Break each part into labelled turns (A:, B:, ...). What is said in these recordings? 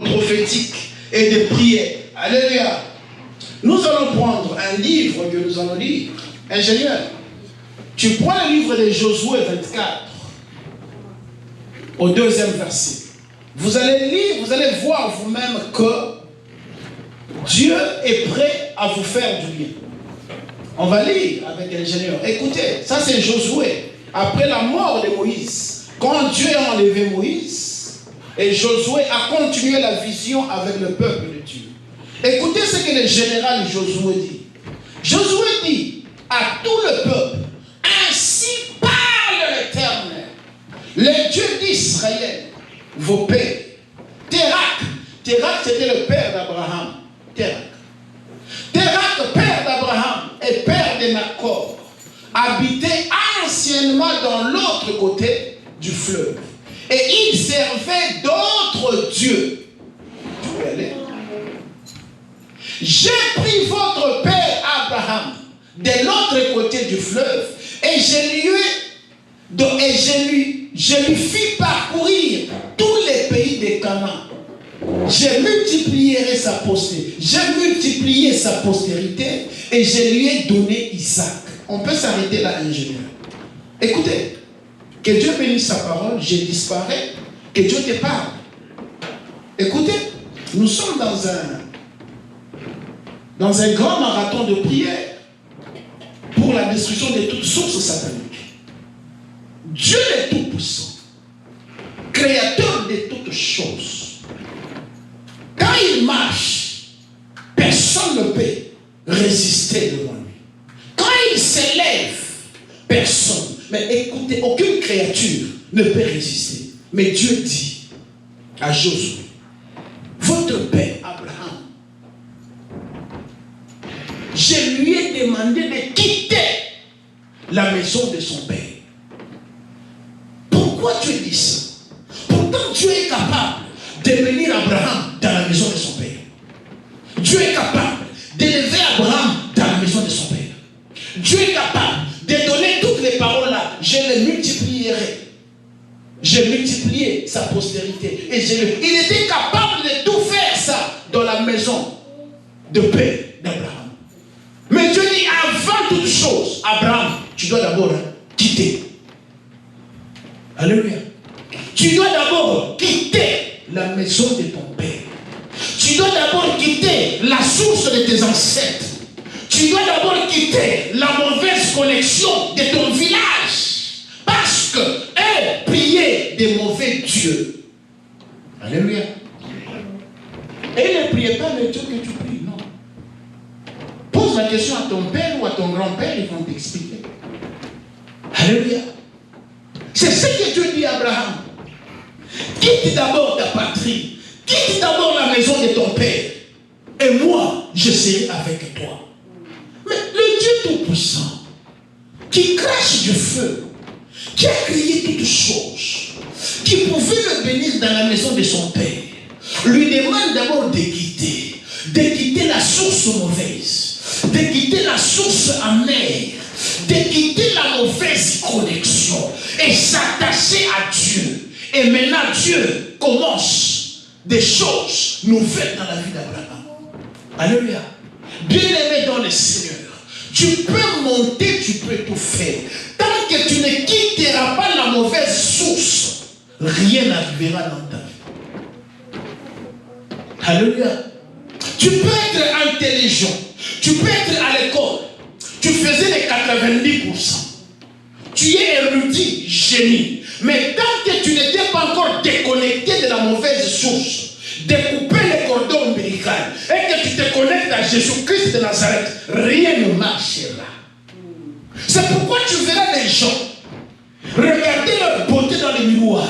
A: prophétique et de prière. Alléluia. Nous allons prendre un livre que nous allons lire. Ingénieur, tu prends le livre de Josué 24 au 2e verset. Vous allez lire, vous allez voir vous-même que Dieu est prêt à vous faire du bien. On va lire avec l'ingénieur. Écoutez, ça c'est Josué. Après la mort de Moïse, quand Dieu a enlevé Moïse, et Josué a continué la vision avec le peuple de Dieu. Écoutez ce que le général Josué dit. Josué dit à tout le peuple, ainsi parle l'Éternel, le Dieu d'Israël, vos pères. Térak c'était le père d'Abraham. Térak, père d'Abraham et père de Nacor, habitait anciennement dans l'autre côté du fleuve. Et il servait d'autres dieux. Tu peux aller. J'ai pris votre père Abraham de l'autre côté du fleuve et je lui fis parcourir tous les pays de Canaan. J'ai multiplié sa postérité et je lui ai donné Isaac. On peut s'arrêter là, ingénieur. Écoutez, que Dieu bénisse sa parole, je disparais, que Dieu te parle. Écoutez, nous sommes dans un grand marathon de prière pour la destruction de toute source satanique. Dieu est tout-puissant, créateur de toutes choses. Quand il marche, personne ne peut résister devant lui. Quand il s'élève, personne. Mais écoutez, aucune créature ne peut résister. Mais Dieu dit à Josué, votre père Abraham, je lui ai demandé de quitter la maison de son père. Pourquoi tu dis ça? Pourtant Dieu est capable de bénir Abraham dans la maison de son père. Dieu est capable d'élever Abraham dans la maison de son père. Dieu est capable de donner toutes les paroles là. Je les multiplierai. J'ai multiplié sa postérité. Et il était capable de tout faire ça dans la maison de père d'Abraham. Mais Dieu dit avant toute chose, Abraham, tu dois d'abord quitter. Alléluia. Tu dois d'abord quitter la maison de ton père. Tu dois d'abord quitter la source de tes ancêtres. Tu dois d'abord quitter la mauvaise connexion de ton village. Parce que eux priaient des mauvais dieux. Alléluia. Et ils ne priaient pas les dieux que tu pries, non. Pose la question à ton père ou à ton grand-père, ils vont t'expliquer. Alléluia. C'est ce que Dieu dit à Abraham. Quitte d'abord ta patrie. Quitte d'abord la maison de ton père. Et moi, je serai avec toi. Mais le Dieu Tout-Puissant, qui crache du feu, qui a créé toutes choses, qui pouvait le bénir dans la maison de son père, lui demande d'abord de quitter la source mauvaise, de quitter la source amère, de quitter la mauvaise connexion et s'attacher à Dieu. Et maintenant Dieu commence des choses nouvelles dans la vie d'Abraham. Alléluia. Bien-aimé dans le Seigneur, tu peux monter, tu peux tout faire. Tant que tu ne quitteras pas la mauvaise source, rien n'arrivera dans ta vie. Alléluia. Tu peux être intelligent, tu peux être à l'école, tu faisais les 90%. Tu es érudit, génie. Mais tant que tu n'étais pas encore déconnecté de la mauvaise source, de couper les cordons ombilicaux et que tu te connectes à Jésus-Christ de Nazareth, rien ne marchera. C'est pourquoi tu verras des gens regarder leur beauté dans le miroir.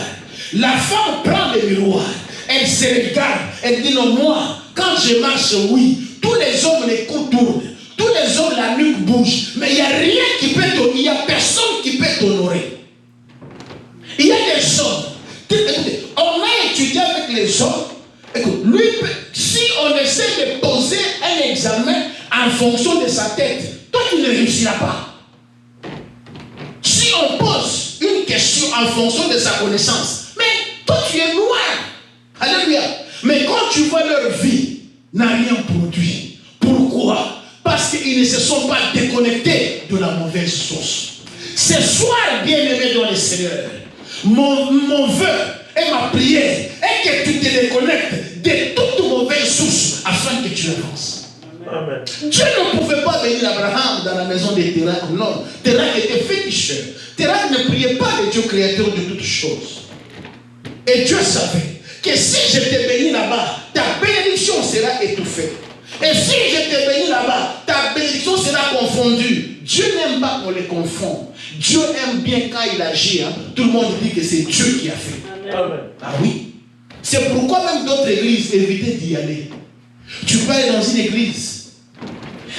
A: La femme prend le miroir, elle se regarde, elle dit non, moi, quand je marche, oui, tous les hommes les coups tournent, tous les hommes la nuque bouge, mais il n'y a rien qui peut t'honorer, il n'y a personne qui peut t'honorer. Il y a des hommes, écoutez, on a étudié avec les hommes. Écoute, lui, si on essaie de poser un examen en fonction de sa tête, toi tu ne réussiras pas. Si on pose une question en fonction de sa connaissance, mais toi tu es noir. Alléluia. Mais quand tu vois leur vie n'a rien produit. Pourquoi? Parce qu'ils ne se sont pas déconnectés de la mauvaise source. Ce soir, bien-aimé dans le Seigneur, mon vœu et ma prière est que tu te déconnectes de toute mauvaise source afin que tu avances. Amen. Dieu ne pouvait pas bénir Abraham dans la maison de Térak. Non, Térak était féticheur. Térak ne priait pas de Dieu créateur de toutes choses. Et Dieu savait que si je te bénis là-bas, ta bénédiction sera étouffée. Et si je te bénis là-bas, ta bénédiction sera confondue. Dieu n'aime pas qu'on les confonde. Dieu aime bien quand il agit. Hein. Tout le monde dit que c'est Dieu qui a fait. Amen. Ah oui. C'est pourquoi même d'autres églises évitaient d'y aller. Tu peux aller dans une église.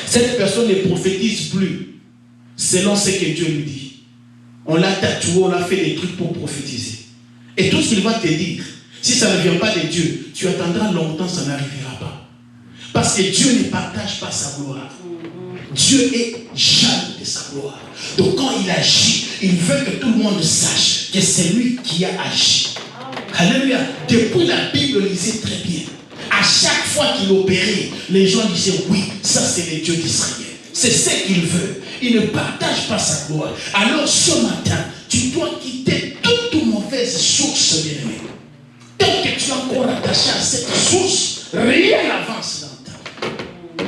A: Cette personne ne prophétise plus selon ce que Dieu lui dit. On l'a tatoué, on a fait des trucs pour prophétiser. Et tout ce qu'il va te dire, si ça ne vient pas de Dieu, tu attendras longtemps, ça n'arrivera pas. Parce que Dieu ne partage pas sa gloire. Dieu est jaloux de sa gloire. Donc quand il agit, il veut que tout le monde sache que c'est lui qui a agi. Alléluia. Depuis la Bible, lisez très bien. À chaque fois qu'il opérait, les gens disaient oui, ça c'est le Dieu d'Israël. C'est ce qu'il veut. Il ne partage pas sa gloire. Alors ce matin, tu dois quitter toute mauvaise source, bien-aimé. Tant que tu es encore attaché à cette source, rien n'avance dans ta vie.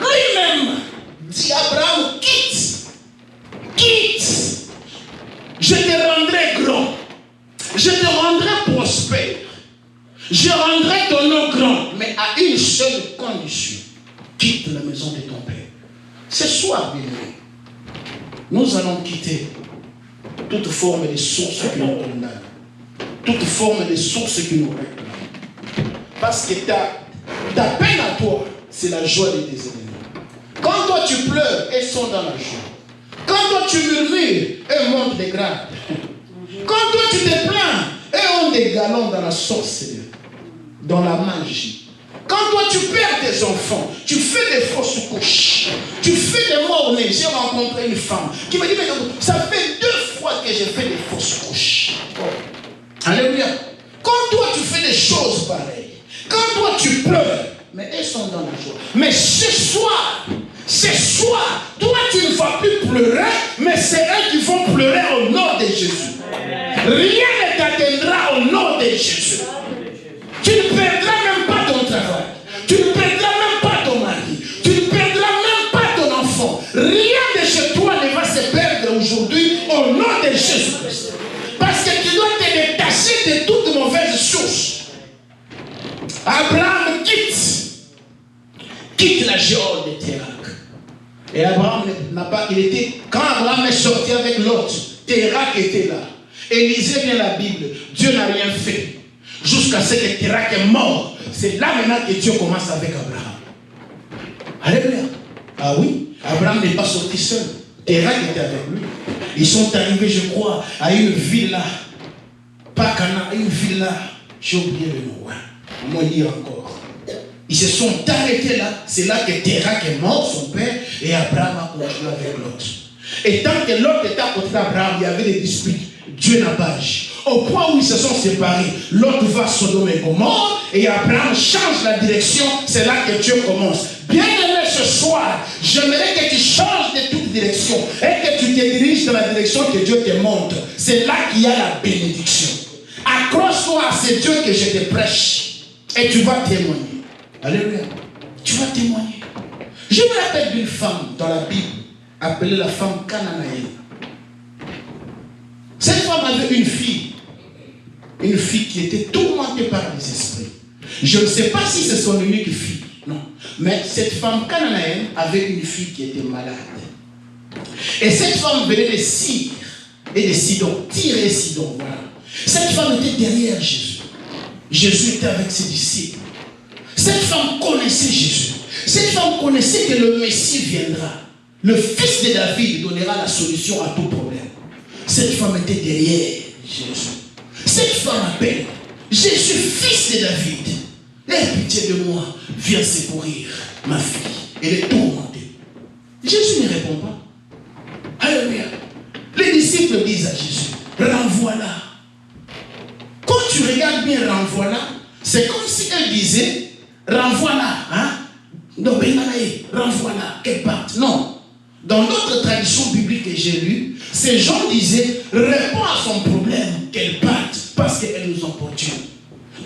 A: Lui-même dit Abraham, quitte. Je te rendrai grand. Je te rendrai prospère. Je rendrai ton nom grand, mais à une seule condition. Quitte la maison de ton père. Ce soir, bien-aimé, nous allons quitter toute forme de source qui nous condamne, toute forme de source qui nous réclame. Parce que ta peine à toi, c'est la joie de tes ennemis. Quand toi tu pleures, elles sont dans la joie. Quand toi tu murmures, elles montent des grades. Quand toi tu te plains, elles ont des galons dans la sorcellerie, dans la magie. Quand toi tu perds tes enfants, tu fais des fausses couches, tu fais des morts-nés. J'ai rencontré une femme qui m'a dit, mais ça fait 2 fois que j'ai fait des fausses couches. Oh. Alléluia. Quand toi tu fais des choses pareilles, quand toi tu pleures, mais elles sont dans la joie. Mais ce soir, toi tu ne vas plus pleurer, mais c'est elles qui vont pleurer au nom de Jésus. Rien ne t'atteindra au nom de Jésus. Tu ne perdras même pas ton travail. Tu ne perdras même pas ton mari. Tu ne perdras même pas ton enfant. Rien de chez toi ne va se perdre aujourd'hui au nom de Jésus-Christ. Parce que tu dois te détacher de toute mauvaise source. Abraham quitte la géode de Térak. Et Abraham n'a pas, quand Abraham est sorti avec l'autre, Térak était là. Et lisez bien la Bible, Dieu n'a rien fait. Jusqu'à ce que Térak est mort. C'est là maintenant que Dieu commence avec Abraham. Alléluia. Ah oui, Abraham n'est pas sorti seul. Térak était avec lui. Ils sont arrivés, je crois, à une villa. Pas Cana, une villa. J'ai oublié le nom. Comment dire encore. Ils se sont arrêtés là. C'est là que Térak est mort, son père, et Abraham a continué avec l'autre. Et tant que l'autre était à côté d'Abraham, il y avait des disputes. Dieu n'a pas agi. Au point où ils se sont séparés, l'autre va à Sodome et Gomorrhe, et Abraham change la direction. C'est là que Dieu commence. Bien aimé, ce soir, j'aimerais que tu changes de toute direction et que tu te diriges dans la direction que Dieu te montre. C'est là qu'il y a la bénédiction. Accroche-toi à ce Dieu que je te prêche et tu vas témoigner. Alléluia. Tu vas témoigner. Je me rappelle d'une femme dans la Bible appelée la femme cananéenne. Cette femme avait une fille qui était tourmentée par les esprits. Je ne sais pas si c'est son unique fille, non. Mais cette femme cananéenne avait une fille qui était malade. Et cette femme venait de Tyr et de Sidon. Tyr et Sidon, voilà. Cette femme était derrière Jésus. Jésus était avec ses disciples. Cette femme connaissait Jésus. Cette femme connaissait que le Messie viendra. Le fils de David donnera la solution à tout problème. Cette femme était derrière Jésus. Cette femme appelle Jésus, fils de David. Aie pitié de moi, viens secourir ma fille. Elle est tourmentée. Jésus ne répond pas. Alléluia. Les disciples disent à Jésus, renvoie-la. Quand tu regardes bien renvoie-la, c'est comme si elle disait, renvoie-la. Hein? Renvoie-la, qu'elle parte. Non. Dans d'autres traditions bibliques que j'ai lues, ces gens disaient, réponds à son problème, qu'elle parte, parce qu'elle nous importune.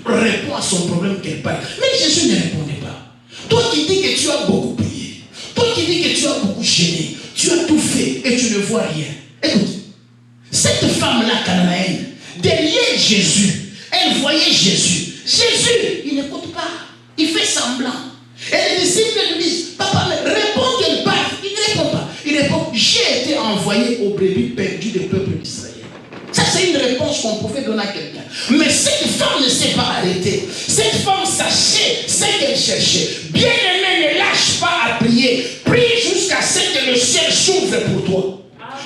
A: Réponds à son problème, qu'elle parte. Mais Jésus ne répondait pas. Toi qui dis que tu as beaucoup prié, toi qui dis que tu as beaucoup gêné, tu as tout fait et tu ne vois rien. Écoute, cette femme-là, cananéenne, derrière Jésus, elle voyait Jésus. Jésus, il n'écoute pas. Il fait semblant. Et les disciples lui disent, papa, mais réponds qu'elle parte. Il ne répond pas. Il répond, j'ai été envoyé aux brebis perdues du peuple d'Israël. Ça, c'est une réponse qu'on pouvait donner à quelqu'un. Mais cette femme ne s'est pas arrêtée. Cette femme sachait ce qu'elle cherchait. Bien-aimé, ne lâche pas à prier. Prie jusqu'à ce que le ciel s'ouvre pour toi.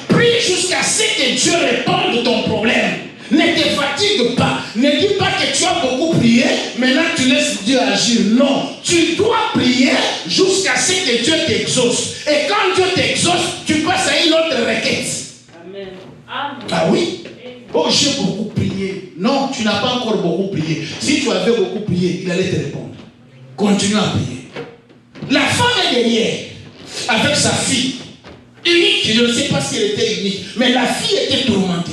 A: Prie jusqu'à ce que Dieu réponde ton problème. Ne te fatigue pas. Ne dis pas que tu as beaucoup prié, maintenant tu laisses Dieu agir. Non, tu dois prier jusqu'à ce que Dieu t'exauce. Et quand Dieu t'exauce, tu passes à une autre requête. Amen. Ah oui? Oh, j'ai beaucoup prié. Non, tu n'as pas encore beaucoup prié. Si tu avais beaucoup prié, il allait te répondre. Continue à prier. La femme est derrière, avec sa fille. Unique, je ne sais pas si elle était unique, mais la fille était tourmentée.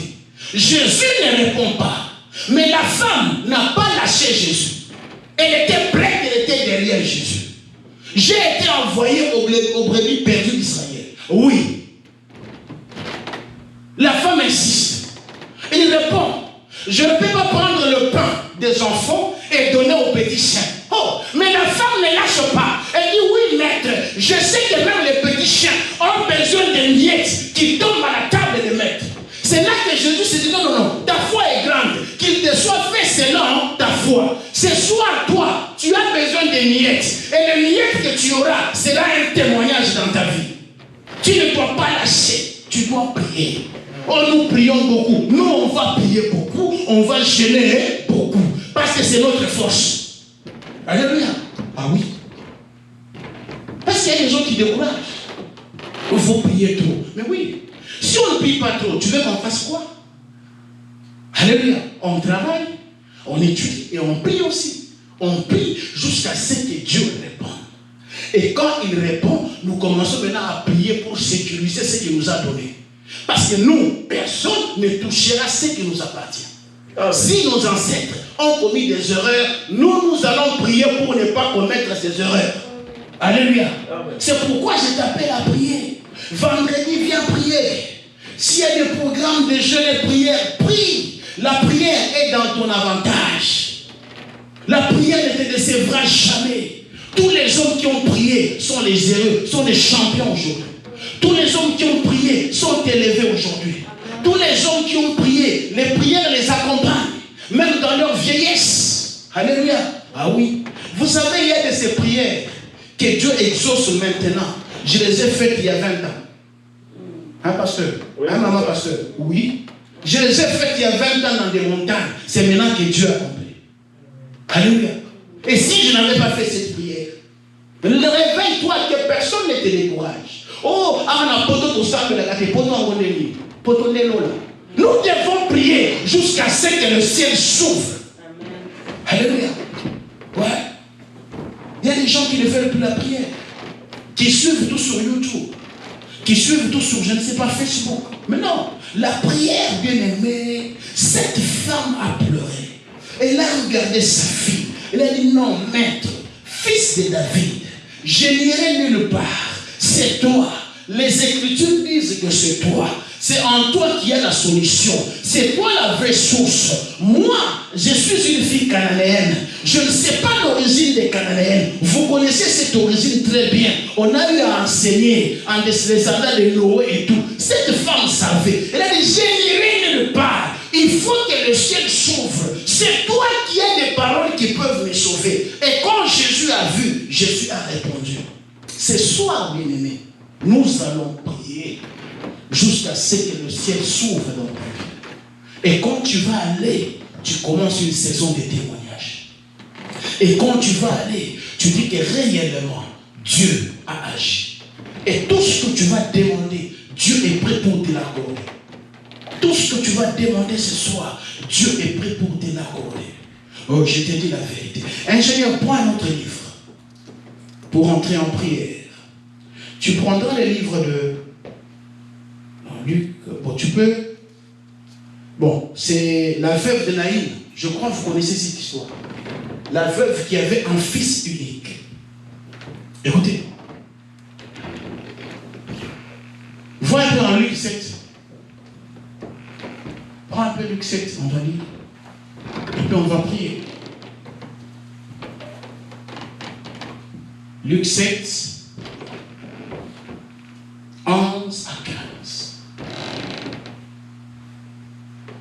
A: Jésus ne répond pas. Mais la femme n'a pas lâché Jésus. Elle était prête, elle était derrière Jésus. J'ai été envoyé aux brebis perdues d'Israël. Oui. La femme insiste. Il répond, je ne peux pas prendre le pain des enfants et donner aux petits chiens. Oh, mais la femme ne lâche pas. Elle dit, oui maître, je sais que même les petits chiens ont besoin de miettes qui tombent à la table des maîtres. C'est là que Jésus se dit, non, non, non, ta foi est grande, qu'il te soit fait selon ta foi. Ce soir, toi, tu as besoin de miettes. Et les miettes que tu auras sera un témoignage dans ta vie. Tu ne dois pas lâcher, tu dois prier. Oh, nous prions beaucoup. Nous, on va prier beaucoup, on va gêner beaucoup. Parce que c'est notre force. Alléluia. Ah oui. Parce qu'il y a des gens qui découragent. Il faut prier trop. Mais oui. Si on ne prie pas trop, tu veux qu'on fasse quoi? Alléluia. On travaille, on étudie et on prie aussi. On prie jusqu'à ce que Dieu réponde. Et quand il répond, nous commençons maintenant à prier pour sécuriser ce qu'il nous a donné. Parce que nous, personne ne touchera ce qui nous appartient. Si nos ancêtres ont commis des erreurs, nous allons prier pour ne pas commettre ces erreurs. Alléluia. C'est pourquoi je t'appelle à prier. Vendredi, viens prier. S'il y a des programmes de jeûne et prière, prie. La prière est dans ton avantage. La prière ne te décevra jamais. Tous les hommes qui ont prié sont les héros, sont les champions aujourd'hui. Tous les hommes qui ont prié sont élevés aujourd'hui. Tous les hommes qui ont prié, les prières les accompagnent, même dans leur vieillesse. Alléluia. Ah oui. Vous savez, il y a de ces prières que Dieu exauce maintenant. Je les ai faites il y a 20 ans. Hein, pasteur? Oui. Hein, maman, pasteur? Oui. Je les ai faites il y a 20 ans dans des montagnes. C'est maintenant que Dieu a accompli. Alléluia. Et si je n'avais pas fait cette prière, réveille-toi que personne ne te décourage. Oh, nous devons prier jusqu'à ce que le ciel s'ouvre. Alléluia. Ouais. Il y a des gens qui ne veulent plus la prière, qui suivent tout sur YouTube, qui suivent tout sur, je ne sais pas, Facebook. Mais non, la prière, bien aimée, cette femme a pleuré. Elle a regardé sa fille. Elle a dit, non, maître, fils de David, je n'irai nulle part. C'est toi. Les Écritures disent que c'est toi. C'est en toi qu'il y a la solution. C'est toi la vraie source. Moi, je suis une fille cananéenne. Je ne sais pas l'origine des Cananéennes. Vous connaissez cette origine très bien. On a eu à enseigner en descendant de Noé et tout. Cette femme savait. Elle a dit, je n'irai nulle part. Il faut que le ciel s'ouvre. C'est toi qui as des paroles qui peuvent me sauver. Et quand Jésus a vu, Jésus a répondu. Ce soir, bien-aimé, nous allons prier jusqu'à ce que le ciel s'ouvre dans ta vie. Et quand tu vas aller, tu commences une saison de témoignage. Et quand tu vas aller, tu dis que réellement, Dieu a agi. Et tout ce que tu vas demander, Dieu est prêt pour te l'accorder. Tout ce que tu vas demander ce soir, Dieu est prêt pour te l'accorder. Oh, je te dis la vérité. Ingénieur, prends un autre livre. pour entrer en prière. Tu prendras les livres de Luc. Bon, tu peux. Bon, c'est la veuve de Naïm. Je crois que vous connaissez cette histoire. La veuve qui avait un fils unique. Écoutez. Vois un peu en Luc 7. Prends un peu Luc 7, on va lire. Et puis on va prier. Luc 7, 11 à 15.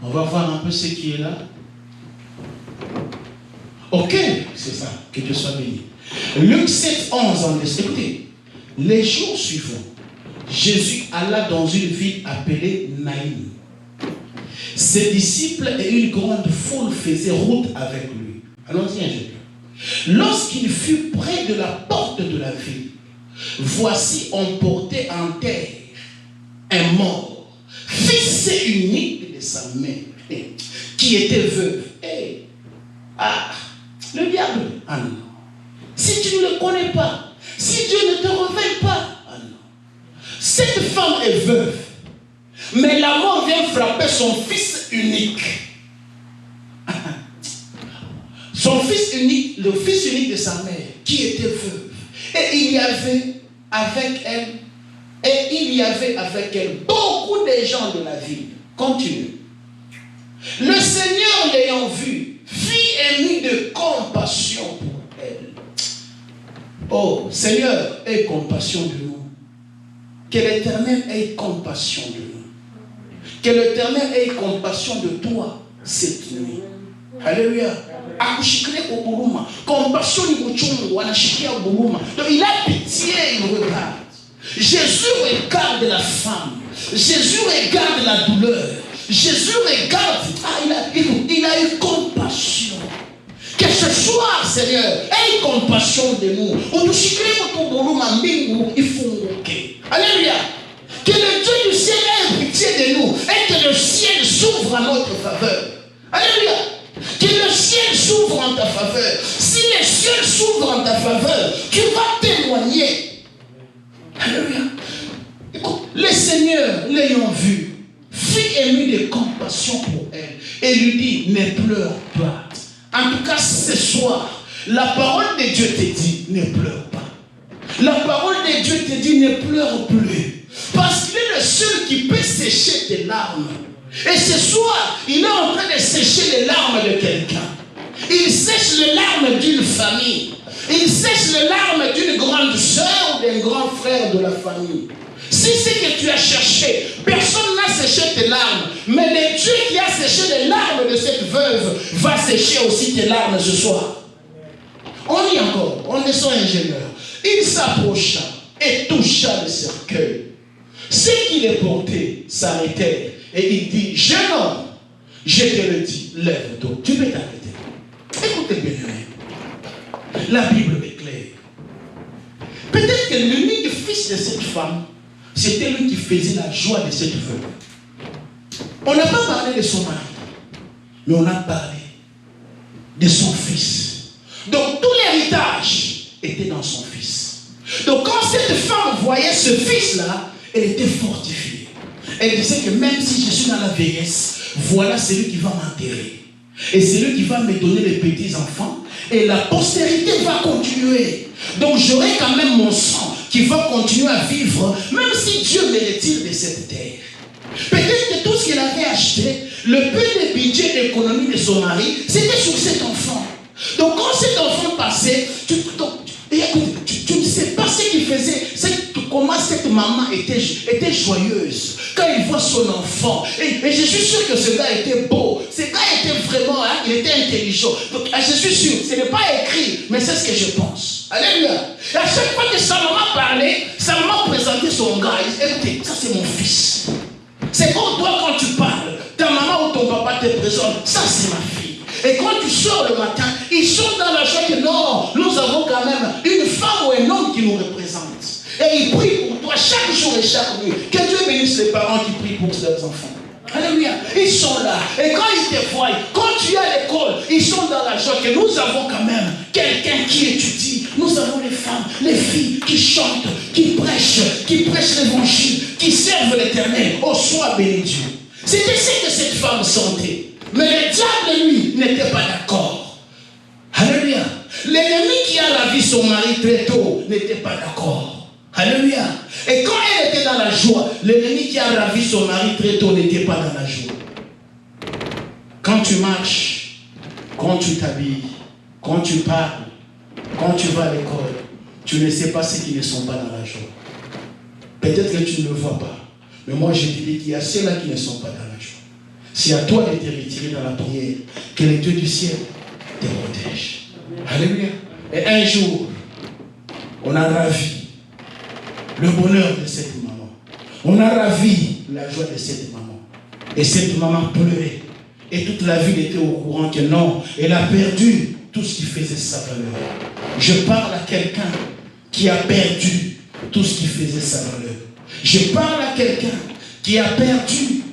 A: On va voir un peu ce qui est là. Ok, c'est ça. Que Dieu soit béni. Luc 7, 11 en laisse. Écoutez, les jours suivants, Jésus alla dans une ville appelée Naïm. Ses disciples et une grande foule faisaient route avec lui. Allons-y, ingénieur. Lorsqu'il fut près de la porte de la ville, voici on portait en terre un mort, fils unique de sa mère, qui était veuve. Le diable, ah non. Si tu ne le connais pas, si Dieu ne te révèle pas, ah non. Cette femme est veuve, mais la mort vient frapper son fils unique. Son fils unique, le fils unique de sa mère, qui était veuve. Et il y avait avec elle beaucoup de gens de la ville. Continue. Le Seigneur l'ayant vu, fut ému de compassion pour elle. Oh, Seigneur, aie compassion de nous. Que l'Éternel ait compassion de nous. Que l'Éternel ait compassion de toi cette nuit. Alléluia. Compassion, donc il a pitié, il regarde. Jésus regarde la femme. Jésus regarde la douleur. Jésus regarde. Il a eu compassion. Que ce soir, Seigneur, aie compassion de nous. Alléluia. Que le Dieu du ciel ait pitié de nous et que le ciel s'ouvre à notre faveur. Alléluia. Que le ciel s'ouvre en ta faveur. Si le ciel s'ouvre en ta faveur, tu vas témoigner. Alléluia. Écoute, le Seigneur, l'ayant vu, fut ému de compassion pour elle et lui dit, ne pleure pas. En tout cas, ce soir, la parole de Dieu te dit, ne pleure pas. La parole de Dieu te dit, ne pleure plus. Parce qu'il est le seul qui peut sécher tes larmes. Et ce soir, il est en train de sécher les larmes de quelqu'un. Il sèche les larmes d'une famille. Il sèche les larmes d'une grande soeur ou d'un grand frère de la famille. Si c'est que tu as cherché, personne n'a séché tes larmes. Mais le Dieu qui a séché les larmes de cette veuve va sécher aussi tes larmes ce soir. On y encore, on est son ingénieur. Il s'approcha et toucha le cercueil. Ce qu'il est porté s'arrêtait. Et il dit, jeune homme, je te le dis, lève-toi. Tu peux t'arrêter. Écoutez bien, la Bible est claire. Peut-être que l'unique fils de cette femme, c'était lui qui faisait la joie de cette veuve. On n'a pas parlé de son mari, mais on a parlé de son fils. Donc tout l'héritage était dans son fils. Donc quand cette femme voyait ce fils-là, elle était fortifiée. Elle disait que même si je suis dans la vieillesse, voilà celui qui va m'enterrer. Et c'est lui qui va me donner les petits enfants. Et la postérité va continuer. Donc j'aurai quand même mon sang qui va continuer à vivre, même si Dieu me retire de cette terre. Peut-être que tout ce qu'elle avait acheté, le peu de budget d'économie de son mari, c'était sur cet enfant. Donc quand cet enfant passait, tu ne sais pas ce qu'il faisait, comment cette maman était joyeuse quand il voit son enfant. Et je suis sûr que ce gars était beau, ce gars était vraiment, il était intelligent. Donc je suis sûr, ce n'est pas écrit, mais c'est ce que je pense. Alléluia. Et à chaque fois que sa maman parlait, sa maman présentait son gars. Écoutez, ça c'est mon fils. C'est comme toi quand tu parles, ta maman ou ton papa te présente, ça c'est ma fille. Et quand tu sors le matin, ils sont dans la joie que non, nous avons quand même une femme ou un homme qui nous représente. Et ils prient pour toi chaque jour et chaque nuit. Que Dieu bénisse les parents qui prient pour leurs enfants. Alléluia. Ils sont là. Et quand ils te voient, quand tu es à l'école, ils sont dans la joie que nous avons quand même quelqu'un qui étudie. Nous avons les femmes sois béni Dieu. C'était ce que cette femme sentait. Mais le diable, lui, n'était pas d'accord. Alléluia. L'ennemi qui a ravi son mari très tôt n'était pas d'accord. Alléluia. Et quand elle était dans la joie, l'ennemi qui a ravi son mari très tôt n'était pas dans la joie. Quand tu marches, quand tu t'habilles, quand tu parles, quand tu vas à l'école, tu ne sais pas ceux qui ne sont pas dans la joie. Peut-être que tu ne le vois pas. Mais moi, je te dis qu'il y a ceux-là qui ne sont pas dans la joie. C'est à toi de te retirer dans la prière, que le Dieu du ciel te protège. Alléluia. Et un jour, on a ravi le bonheur de cette maman. On a ravi la joie de cette maman. Et cette maman pleurait. Et toute la ville était au courant que non, elle a perdu tout ce qui faisait sa valeur. Je parle à quelqu'un qui a perdu tout ce qui faisait sa valeur. Je parle à quelqu'un qui a perdu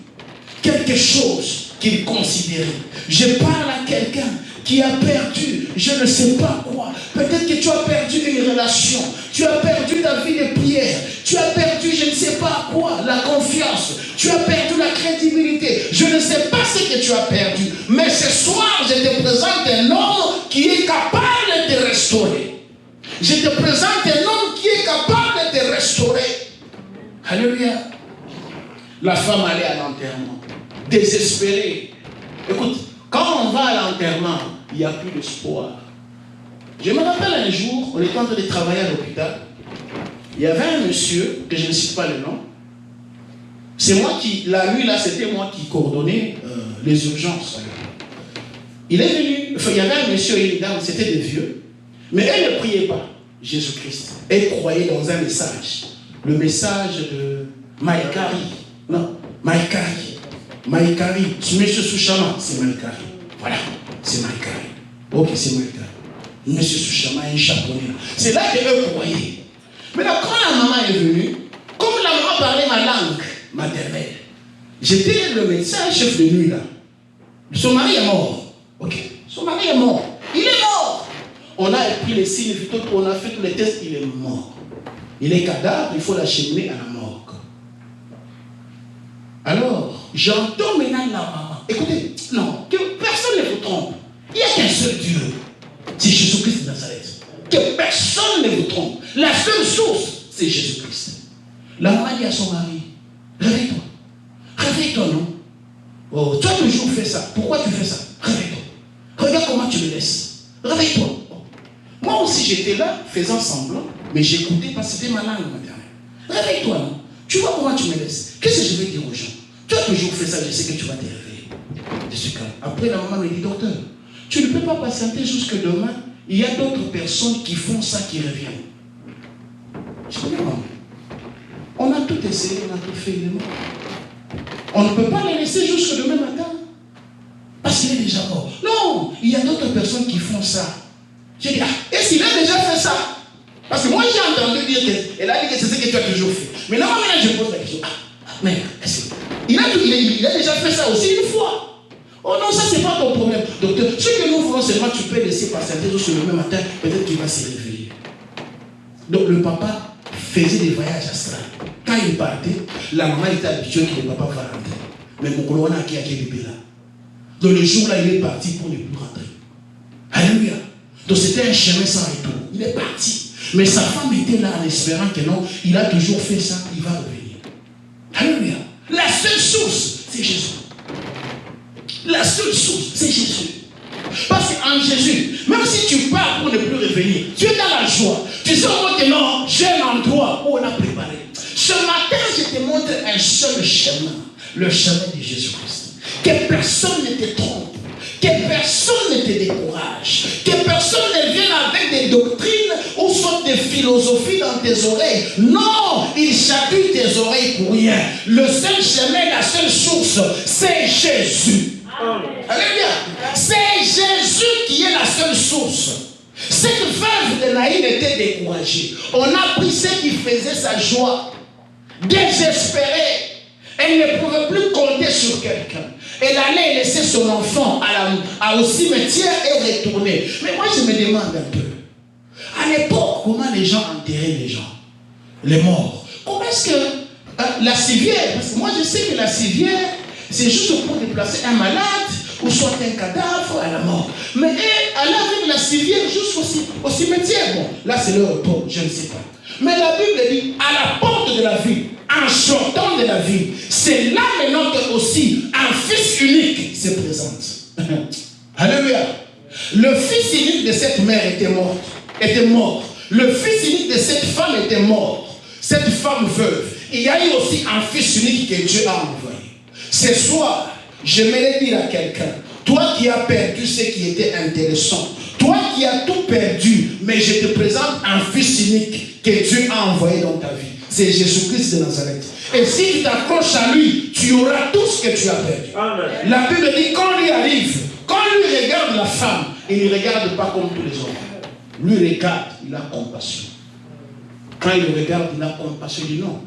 A: quelque chose qu'il considérait. Je parle à quelqu'un qui a perdu, je ne sais pas quoi. Peut-être que tu as perdu une relation, tu as perdu ta vie de prière, tu as perdu je ne sais pas quoi, la confiance, tu as perdu la crédibilité. Je ne sais pas ce que tu as perdu, mais ce soir, je te présente un homme qui est capable de te restaurer. Je te présente un homme qui est capable de te restaurer. Alléluia. La femme allait à l'enterrement, désespérée. Écoute, quand on va à l'enterrement, il n'y a plus d'espoir. Je me rappelle un jour, on était en train de travailler à l'hôpital. Il y avait un monsieur, que je ne cite pas le nom. C'est moi qui, la nuit là, c'était moi qui coordonnais les urgences. Il est venu, enfin, il y avait un monsieur et une dame, c'était des vieux. Mais elle ne priait pas Jésus-Christ. Elle croyait dans un message. Le message de Maïkari. Non, Maïkari. Maïkari. Monsieur Souchama, c'est Maïkari. Voilà, c'est Maïkari. Ok, c'est Maïkari. Monsieur Souchama est un japonais. C'est là qu'eux croyaient. Maintenant, quand la maman est venue, comme la maman parlait ma langue maternelle, j'étais le médecin chef de nuit là. Son mari est mort. Ok, son mari est mort. Il est mort. On a pris les signes, on a fait tous les tests, il est mort. Il est cadavre, il faut l'acheminer à la morgue. Alors, j'entends maintenant la maman. Écoutez, non, que personne ne vous trompe. Il n'y a qu'un seul Dieu. C'est Jésus-Christ de Nazareth. Que personne ne vous trompe. La seule source, c'est Jésus-Christ. La maman dit à son mari, réveille-toi. Réveille-toi, non? Oh, tu as toujours fait ça. Pourquoi tu fais ça? Réveille-toi. Regarde comment tu me laisses. Réveille-toi. Moi aussi, j'étais là, faisant semblant, mais j'écoutais parce que c'était ma langue maternelle. Réveille-toi, non? Tu vois comment tu me laisses? Qu'est-ce que je vais dire aux gens? Tu as toujours fait ça, je sais que tu vas te réveiller. Je suis calme. Après, la maman me dit, docteur, tu ne peux pas patienter jusque demain. Il y a d'autres personnes qui font ça, qui reviennent. Je dis, non. On a tout essayé, on a tout fait, il est mort. On ne peut pas les laisser jusque demain matin. Parce qu'il est déjà mort. Non, il y a d'autres personnes qui font ça. J'ai dit, est-ce qu'il a déjà fait ça? Parce que moi, j'ai entendu dire qu'elle a dit que c'est ce que tu as toujours fait. Mais là, je pose la question. Mais il a déjà fait ça aussi une fois. Oh non, ça, c'est pas ton problème. Docteur, ce que nous voulons seulement, tu peux laisser patienter jusqu'au lendemain matin, peut-être qu'il va se réveiller. Donc, le papa faisait des voyages astrales. Quand il partait, la maman était habituée que le papa va rentrer. Mais mon colonel a qui a bébé là. Donc, le jour-là, il est parti pour ne plus rentrer. Alléluia. Donc c'était un chemin sans retour. Il est parti. Mais sa femme était là en espérant que non, il a toujours fait ça, il va revenir. Alléluia. La seule source, c'est Jésus. La seule source, c'est Jésus. Parce qu'en Jésus, même si tu pars pour ne plus revenir, tu es dans la joie. Tu sais au moins que non, j'ai un endroit où on a préparé. Ce matin, je te montre un seul chemin. Le chemin de Jésus-Christ. Que personne ne te trompe. Que personne ne te décourage. Que personne ne vienne avec des doctrines ou soit des philosophies dans tes oreilles. Non, il chatouille tes oreilles pour rien. Le seul chemin, la seule source, c'est Jésus. Alléluia. C'est Jésus qui est la seule source. Cette veuve de Naïm était découragée. On a pris ce qui faisait sa joie. Désespérée. Elle ne pouvait plus compter sur quelqu'un. Elle allait laisser son enfant au cimetière et retourner. Mais moi, je me demande un peu. À l'époque, comment les gens enterraient les gens? Les morts. Comment est-ce que la civière, parce que moi je sais que la civière, c'est juste pour déplacer un malade, ou soit un cadavre à la mort. Mais elle avec la civière jusqu'au cimetière. Bon, là c'est le repos, je ne sais pas. Mais la Bible dit, à la porte de la ville, en sortant de la ville, c'est là maintenant que aussi un fils unique se présente. Alléluia. Le fils unique de cette mère était mort. Le fils unique de cette femme était mort. Cette femme veuve. Il y a eu aussi un fils unique que Dieu a envoyé. Ce soir, j'aimerais dire à quelqu'un, toi qui as perdu ce qui était intéressant, toi qui as tout perdu, mais je te présente un fils unique que Dieu a envoyé dans ta vie. C'est Jésus-Christ de Nazareth. Et si tu t'accroches à lui, tu auras tout ce que tu as perdu. Amen. La Bible dit, quand lui arrive, quand lui regarde la femme, il ne regarde pas comme tous les hommes. Lui regarde, il a compassion. Quand il regarde, il a compassion. Il dit non.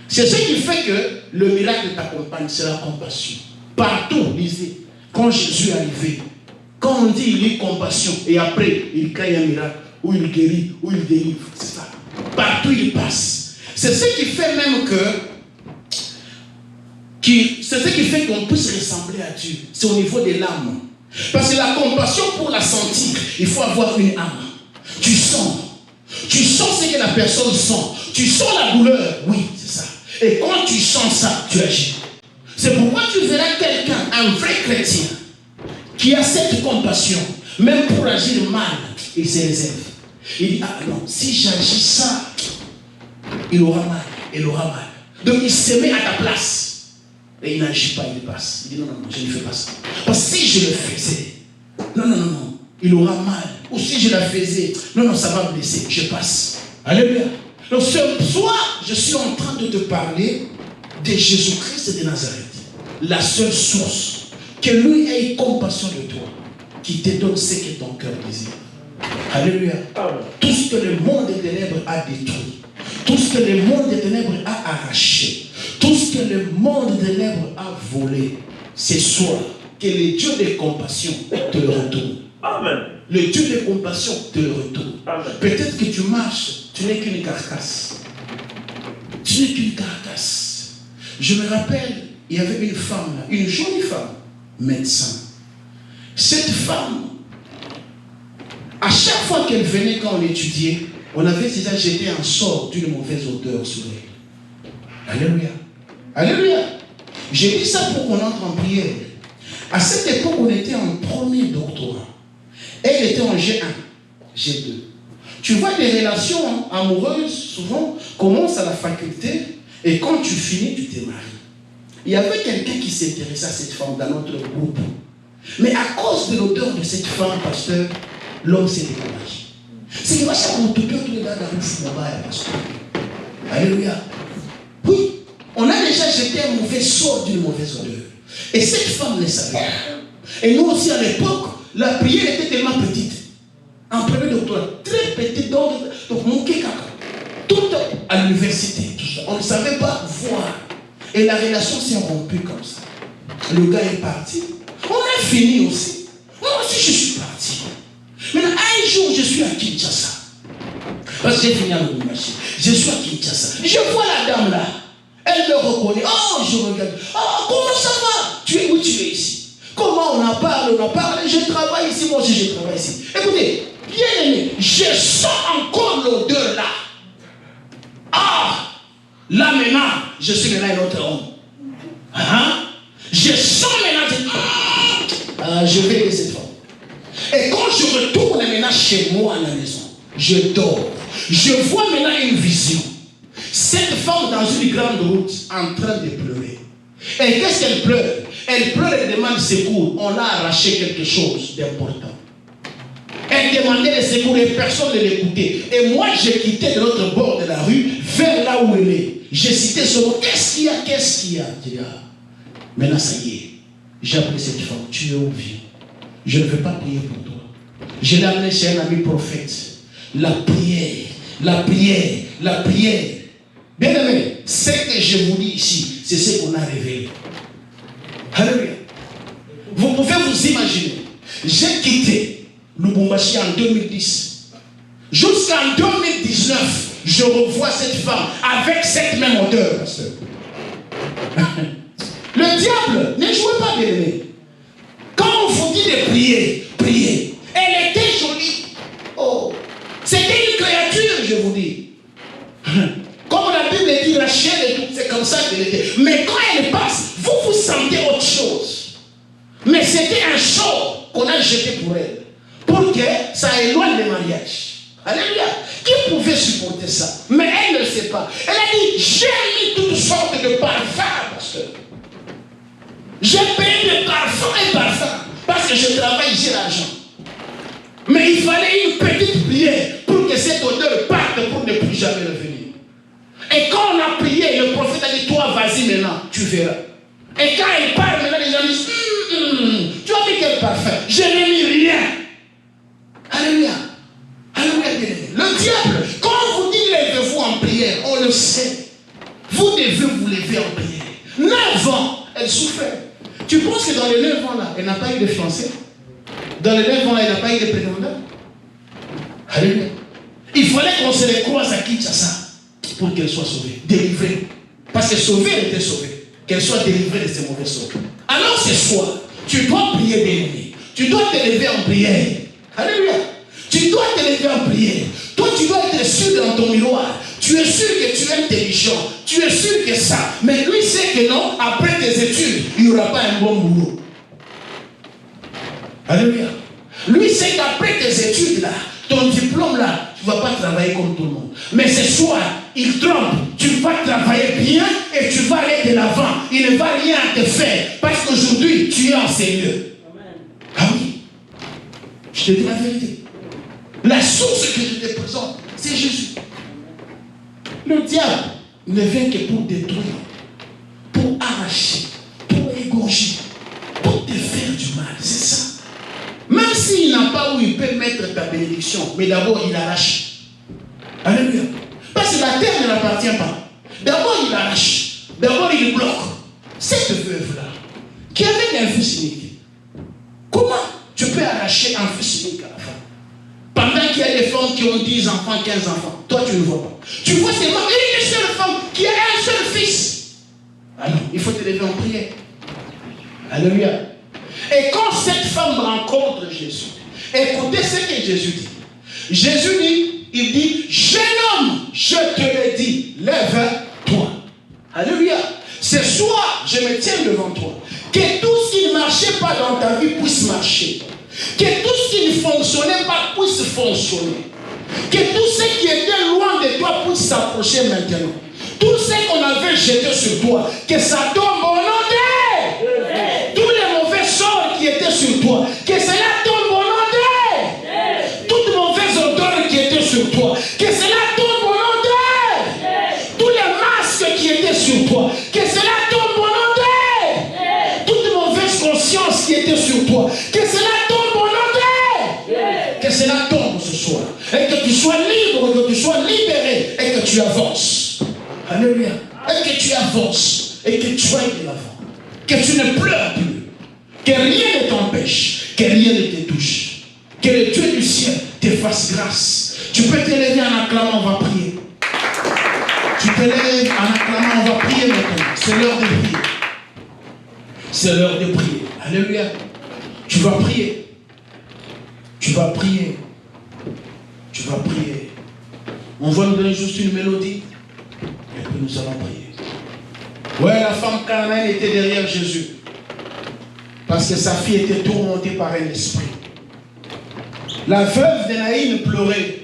A: C'est ce qui fait que le miracle t'accompagne, c'est la compassion. Partout, lisez, quand Jésus est arrivé, quand on dit il a compassion, et après il crée un miracle, où il guérit, où il délivre, c'est ça. Partout il passe. C'est ce qui fait même c'est ce qui fait qu'on puisse ressembler à Dieu. C'est au niveau de l'âme. Parce que la compassion, pour la sentir, il faut avoir une âme. Tu sens ce que la personne sent. Tu sens la douleur, oui, c'est ça. Et quand tu sens ça, tu agis. C'est pourquoi tu verras quelqu'un, un vrai chrétien, qui a cette compassion, même pour agir mal, il se réserve. Il dit, ah non, si j'agis ça, il aura mal. Donc il se met à ta place. Et il n'agit pas, il passe. Il dit, non, je ne fais pas ça. Parce que si je le faisais, non, il aura mal. Ou si je la faisais, non, ça va blesser, je passe. Alléluia. Donc ce soir, je suis en train de te parler de Jésus-Christ de Nazareth. La seule source, que lui ait compassion de toi, qui te donne ce que ton cœur désire. Alléluia. Tout ce que le monde des ténèbres a détruit, tout ce que le monde des ténèbres a arraché, tout ce que le monde des ténèbres a volé, ce soir, que le Dieu de compassion te le retourne. Amen. Le Dieu de compassion te le retourne. Peut-être que tu marches, tu n'es qu'une carcasse. Tu n'es qu'une carcasse. Je me rappelle, il y avait une femme là, une jolie femme, médecin. Cette femme, à chaque fois qu'elle venait quand on étudiait, on avait déjà jeté un sort d'une mauvaise odeur sur elle. Alléluia. Alléluia. J'ai dit ça pour qu'on entre en prière. À cette époque, on était en premier doctorat. Elle était en G1, G2. Tu vois, les relations amoureuses, souvent, commencent à la faculté, et quand tu finis, tu te maries. Il y avait quelqu'un qui s'intéressait à cette femme dans notre groupe. Mais à cause de l'odeur de cette femme, pasteur, l'homme s'est découragé. C'est que ça qu'on te tous les gars dans le football, pasteur. Alléluia. Oui, on a déjà jeté un mauvais sort d'une mauvaise odeur. Et cette femme le savait. Et nous aussi, à l'époque, la prière était tellement petite. En premier doctorat, très petite, donc mon kaka. Tout à l'université, tout ça. On ne savait pas voir. Et la relation s'est rompue comme ça. Le gars est parti. On a fini aussi. Moi aussi, je suis parti. Maintenant, un jour, je suis à Kinshasa. Parce que j'ai fini à Lubumbashi. Je suis à Kinshasa. Je vois la dame là. Elle me reconnaît. Oh, je regarde. Oh, comment ça va? Tu es où tu es ici? Comment on en parle? Je travaille ici, moi aussi je travaille ici. Écoutez, bien aimé, je sens encore l'odeur là. Ah, là maintenant, je suis maintenant un autre homme. Je sens maintenant, je vais aider cette femme. Et quand je retourne maintenant chez moi à la maison, je dors. Je vois maintenant une vision. Cette femme dans une grande route en train de pleurer. Et qu'est-ce qu'elle pleure? Elle pleure et demande secours. On a arraché quelque chose d'important. Elle demandait le secours et personne ne l'écoutait. Et moi, j'ai quitté de l'autre bord de la rue vers là où elle est. J'ai cité ce mot. Qu'est-ce qu'il y a? Qu'est-ce qu'il y a? Je dis, maintenant, ça y est. J'ai appelé cette femme. Tu es où, vieux? Je ne veux pas prier pour toi. Je l'ai amené chez un ami prophète. La prière, la prière, la prière. Bien aimé, ce que je vous dis ici, c'est ce qu'on a révélé. Alléluia. Vous pouvez vous imaginer. J'ai quitté Lubumbashi en 2010. Jusqu'en 2019, je revois cette femme avec cette même odeur, pasteur. Le diable, ne jouez pas, bien aimé. Quand on vous dit de prier, priez. Elle était jolie. Oh, c'était une créature, je vous dis. Comme la Bible dit, la chair et tout, c'est comme ça qu'elle était. Mais quand elle passe, vous sentez autre chose. Mais c'était un sort qu'on a jeté pour elle. Pour que ça éloigne le mariage. Alléluia. Qui pouvait supporter ça? Mais elle ne le sait pas. Elle a dit, j'ai mis toutes sortes de parfums, pasteur. J'ai payé de parfums et parfums. Parce que je travaille, j'ai l'argent. Mais il fallait une petite prière pour que cette odeur parte pour ne plus jamais revenir. Et quand on a prié, le prophète a dit, toi, vas-y maintenant, tu verras. Et quand il parle, maintenant les gens disent, tu as mis quel parfum? Je n'ai mis rien. Alléluia. Alléluia. Le diable, quand on vous dit levez-vous en prière, on le sait. Vous devez vous lever en prière. 9 ans, elle souffrait. Tu penses que dans les 9 ans là, elle n'a pas eu de fiancé? Dans les 9 ans là, elle n'a pas eu de prétendant? Alléluia. Il fallait qu'on se les croise à Kinshasa pour qu'elle soit sauvée, délivrée. Parce que sauvée, elle était sauvée. Qu'elle soit délivrée de ces mauvais sorts. Alors ce soir, tu dois prier béni. Tu dois te lever en prière. Alléluia. Tu dois te lever en prière. Toi, tu dois être sûr dans ton miroir. Tu es sûr que tu es intelligent. Tu es sûr que ça. Mais lui sait que non, après tes études, il n'y aura pas un bon boulot. Alléluia. Lui sait qu'après tes études là, ton diplôme là, tu ne vas pas travailler comme tout le monde. Mais ce soir, il trompe. Tu vas travailler bien et tu vas aller de l'avant. Il ne va rien te faire. Parce qu'aujourd'hui, tu es en Seigneur. Ah oui. Je te dis la vérité. La source que je te présente, c'est Jésus. Le diable ne vient que pour détruire, pour arracher, pour égorger, pour te faire du mal. C'est ça. Même s'il n'a pas où il peut mettre ta bénédiction, mais d'abord il arrache. Alléluia. Parce que la terre ne l'appartient pas. D'abord il arrache. D'abord il bloque. Cette veuve-là, qui avait un fils unique, comment tu peux arracher un fils unique à la fin? Pendant qu'il y a des femmes qui ont 10 enfants, 15 enfants, toi tu ne vois pas. Tu vois seulement une seule femme qui a un seul fils. Alors, il faut te lever en prière. Alléluia. Et quand cette femme rencontre Jésus, écoutez ce que Jésus dit. Jésus dit, il dit, jeune homme, je te le dis, lève-toi. Alléluia. Ce soir, je me tiens devant toi. Que tout ce qui ne marchait pas dans ta vie puisse marcher. Que tout ce qui ne fonctionnait pas puisse fonctionner. Que tout ce qui était loin de toi puisse s'approcher maintenant. Tout ce qu'on avait jeté sur toi, que ça tombe au nom de tous les mauvais sorts qui étaient sur toi, que cela tombe au nom de toutes mauvaises odeurs qui étaient sur toi, que cela tombe au nom de tous les masques qui étaient sur toi, que cela tombe au nom de toute mauvaise conscience qui était sur toi, que cela tombe au nom de que cela tombe ce soir, et que tu sois libre, que tu sois libéré, et que tu avances. Alléluia. Et que tu avances, et que tu ailles de l'avant. Que tu ne pleures plus. Que rien ne t'empêche. Que rien ne te touche. Que le Dieu du ciel te fasse grâce. Tu peux te lever en acclamant, on va prier. Tu te lèves en acclamant, on va prier maintenant. C'est l'heure de prier. C'est l'heure de prier. Alléluia. Tu vas prier. Tu vas prier. Tu vas prier. On va nous donner juste une mélodie. Et puis nous allons prier. Ouais, la femme cananéenne était derrière Jésus. Parce que sa fille était tourmentée par un esprit. La veuve de Naïn pleurait.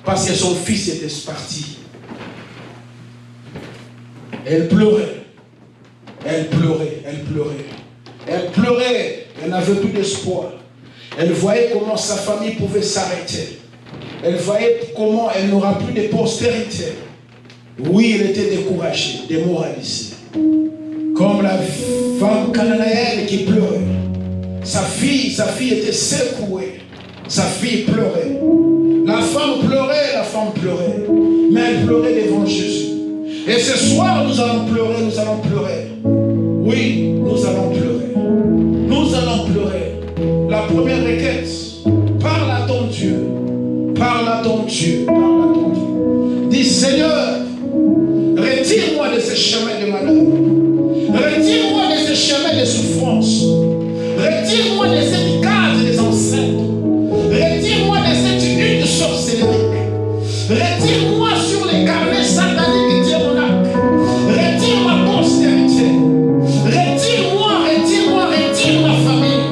A: Parce que son fils était parti. Elle pleurait. Elle pleurait. Elle pleurait. Elle pleurait. Elle n'avait plus d'espoir. Elle voyait comment sa famille pouvait s'arrêter. Elle voyait comment elle n'aura plus de postérité. Oui, elle était découragée, démoralisée. Comme la femme cananéenne qui pleurait. Sa fille était secouée. Sa fille pleurait. La femme pleurait. Mais elle pleurait devant Jésus. Et ce soir, nous allons pleurer. Oui, nous allons pleurer. Nous allons pleurer. La première requête, parle à ton Dieu. Parle à ton Dieu. Dis, Seigneur, retire-moi de ce chemin de malheur. Retire-moi de Retire-moi sur les carnets sataniques qui tiennent mon arc. Retire ma postérité. Retire-moi, retire-moi, retire ma famille.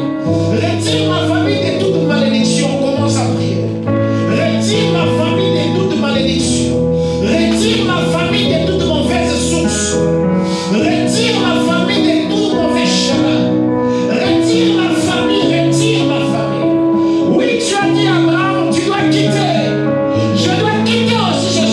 A: Retire ma famille de toute malédiction. Commence à prier. Retire ma famille de toute malédiction. Retire ma famille de toute mauvaise source. Retire ma famille de tout mauvais chemin. Retire ma famille, retire ma famille. Oui, tu as dit à Abraham, tu dois quitter. Je dois quitter aussi, je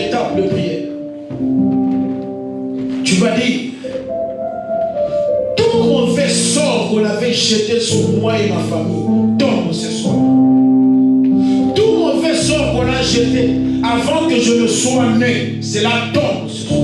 A: étape de prière. Tu vas dire, tout mauvais sort qu'on avait jeté sur moi et ma famille tombe ce soir. Tout mauvais sort qu'on a jeté avant que je ne sois né, cela tombe ce soir.